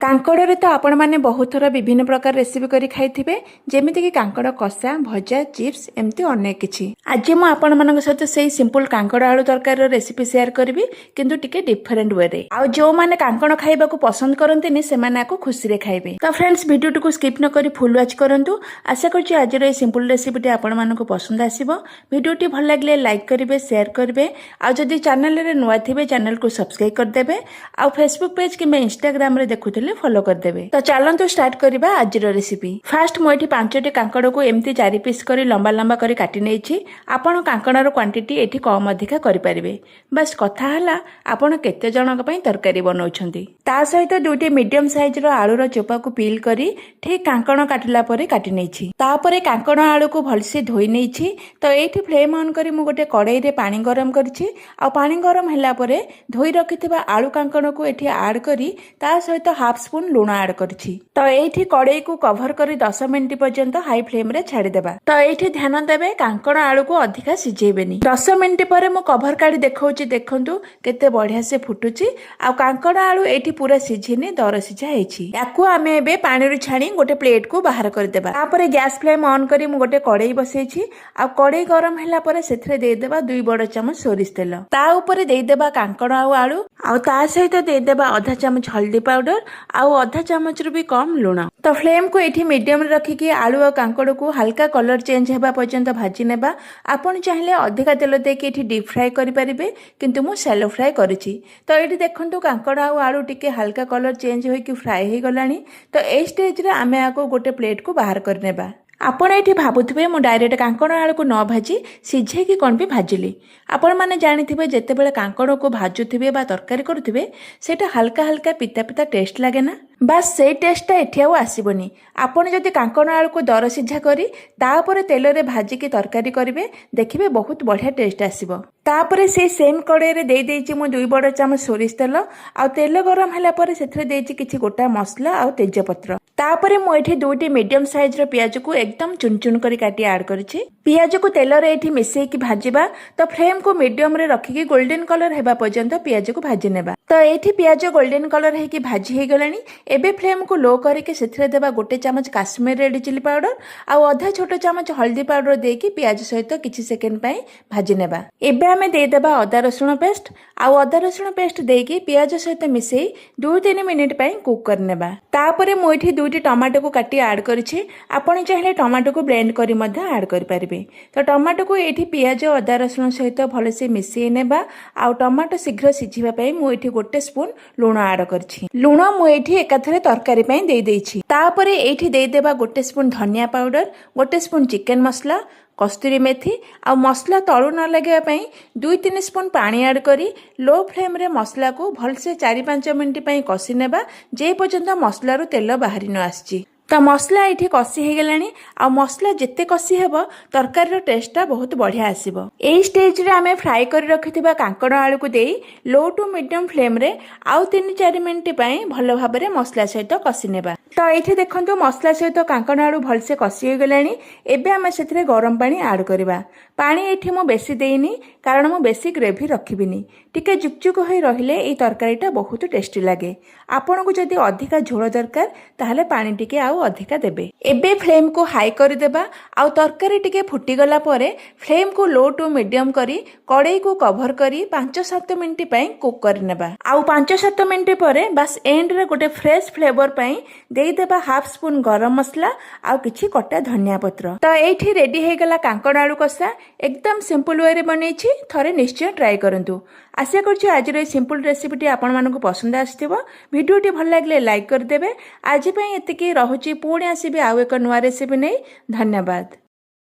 कांकड़े तो आपण मैंने बहुत थर विभिन्न प्रकार रेसिपी करी खाइथिबे जेमिति कि कांकड़ कषा भजा चिप्स एमती अनेक किछि। आज मु आपण मानक सहित सेही सिंपल कांकड़ आलू तरकारी रेसिपी शेयर करबी किंतु टिके डिफरेंट वे रे। आ जो माने कांकड़ खाइबा को पसंद करंतिनी से माने आको खुशी रे खाइबे। तो फ्रेंड्स वीडियो को स्किप न करी फुल वॉच करंतु। आशा करछि आज रे सिंपल रेसिपी आपण मानक पसंद आसीबो। वीडियो टी भल लागले लाइक करिवे शेयर करिवे। आ जदि चैनल रे नुवा थिबे चैनल को सब्सक्राइब कर देबे। आ फेसबुक पेज कि इंस्टाग्राम रे देखुथिले फॉलो कर देबे। तो चलंतु स्टार्ट करिबा आज रो रेसिपी। फर्स्ट मु एठी 5टी कांकड़ को एम्ति 4 पीस करी लंबा लंबा करी काटी नेछि। आपण कांकड़ रो क्वांटिटी एठी कम अधिका करि परिबे। बस कथा हला आपण केते जनक पई तरकारी बनौछंती। ता सहित दुटी मीडियम साइज रो आलू रो चोपा को पील करी ठीक कांकड़ काटिला परे काटी नेछि। तापरे कांकड़ आलू को भलसे धोई नेछि। तो एठी फ्लेम ऑन करी मु गोटे कढ़ाई रे पानी गरम करछि। आ पानी गरम हैला परे धोई रखिथिबा आलू कांकड़ को एठी ऐड करी ता सहित हाफ स्पून लूण ऐड करछि। तो एठी कढ़ाई को कवर करी 10 मिनिट पर्यंत हाई फ्लेम रे छाड़ी देबा। तो एठी ध्यान देबे कांकड़ आलू को अधिका सिझेबेनी। 10 मिनिट परे मु कवर काढी देखौछि देखंतु केते बढ़िया से फुटुछि। आ कांकड़ आलू एठी पूरा सिझिनी दर सिझा हेछि। याकू आमे एबे पानी रे छाणी गोटे प्लेट को बाहर कर देबा। तापरे गैस फ्लेम ऑन करी मु गोटे कढ़ाई बसैछि। आ कढ़ाई गरम हैला परे सेथरे दे देबा 2 बड़ चमच सोरिष तेल। ता ऊपर दे देबा कांकड़ आलू आ ता सहित दे देबा आधा चमच हल्दी पाउडर आउ आधा चमच रु भी कम लूण। तो फ्लेम को एठी मीडियम रखिकी आलू और कांकड़ को हल्का कलर चेंज हेबा पर्यंत भाजी नेबा। आपण चाहिले अधिका तेल देके एठी डीप फ्राई करि परिबे किंतु मु शैलो फ्राई करिछि। तो एठी देखंतु कांकड़ आउ आलू टिके हल्का कलर चेंज होइकी फ्राई हे गलानी। तो ए स्टेज रे आमे आको गोटे प्लेट को बाहर कर नेबा। आपण एठी भाबुथिबे मु डायरेक्ट कांकड़ आलू को न भाजी सिझे की कोन भी भाजिली। आपण माने जानिथिबे जेते बेले कांकड़ को भाजुथिबे बा तरकारी करूथिबे सेटा हल्का हल्का पिता पिता टेस्ट लागे ना। बस से टेस्टा एठी आउ आसीबनी। आपण जदि कांकड़ आलू को दर सिझा करी तापर तेल रे भाजी की तरकारी करिवे देखिबे बहुत बढ़िया टेस्ट आसीबो। तापर से सेम कढ़ाई रे दे देछि मु 2 बड़ चमच सोरिष तेल। आ तेल गरम हैला पर सेथरे देछि किछि गोटा मसला आ तेजपत्र। तापर मु एठी 2टी मीडियम साइज रो प्याज को एकदम चुन चुन करी काटी ऐड करिछि। प्याज को तेल रे एठी मिसेई की भाजिबा। तो फ्लेम को मीडियम रे रखिकी गोल्डन कलर हेबा पर्यंत प्याज को भाजी नेबा। तो एठी प्याज गोल्डन कलर हेकी भाजी हे गलानी। एबे फ्लेम को लो करके सेथरे देबा गोटे चमच काश्मीर रेड चिली पाउडर आ आधा छोटो चमच हल्दी पाउडर देकी प्याज सहित किछि सेकेंड पई भाजी नेबा। एबे आमे दे देबा अदा रसुण पेस्ट आ अदा रसुण पेस्ट देकी प्याज सहित मिसेई 2-3 मिनिट पई कुक कर नेबा। तापरे मु एठी 2टी टमाटो को काटी ऐड करिछि। आपण चाहिले टमाटो को ब्लेंड करी मध्ये ऐड करि परिबे। तो टमाटो को एठी प्याज अदा रसुण सहित भलसे मिसेई नेबा। आ टमाटो शीघ्र सिझिबा पई मु एठी गोटे स्पून लूण ऐड करछि। लूण मु एठी एकाथरे तरकारी पई दे देछि। तापरे एठी दे देबा गोटे स्पून धनिया पाउडर गोटे स्पून चिकन मसला कस्तूरी मेथी आ मसला तळु न लगे पई 2-3 स्पून पानी ऐड करी लो फ्लेम रे मसला को भलसे 4-5 मिनिट पई कसी नेबा जे पर्यंत मसला रो तेल बाहरी न आछि। तो मसला ये कषि हो गलानी। आ मसला जिते कषि हेबो तरकारी टेस्टा बहुत बढ़िया आसीबो। एई स्टेज रे आमे फ्राई कर रखिथिबा कांकड़ आलू को देई लो टू मीडियम फ्लेम रे आउ 3-4 मिनिट पई भलो भाबरे मसला सहित कषि नेबा। तो एठी देखंतु मसला सहित कांकड़ आलू भलसे कषि हो गलानी। एबे आमे सेथिरे गरम पानी ऐड करबा। पानी एठी मो बेसी देइनी कारण मो बेसी ग्रेवी रखिबिनी। टिके जुकजुक होई रहिले एई तरकारीटा बहुत टेस्टी लागे। आपण को जदि अधिका झोल दरकार ताहले पानी टिके आउ अधिका देबे। एबे फ्लेम को हाई कर देबा। आ तरकारी टिके फुटी गला परे फ्लेम को लो टू मीडियम करी कढ़ाई को कवर करी 5-7 मिनिट पई कुक कर नेबा। आ 5-7 मिनिट परे बस एंड रे गोटे फ्रेश फ्लेवर पई देई देबा हाफ स्पून गरम मसला आ किछि कटा धनिया पत्र। तो एठी रेडी हे गला कांकड़ आलू कषा। एकदम सिंपल वे रे बनेछि। थरे निश्चय ट्राई करंतु। आशा करछि आज रे सिंपल रेसिपीटी आपण मानको पसंद आस्थिबो। वीडियोटी भल लागले लाइक कर देबे। आज पई एतिकी रहुछि पुणी आसीबे आउ एक नुवा रेसिपी नै। धन्यवाद।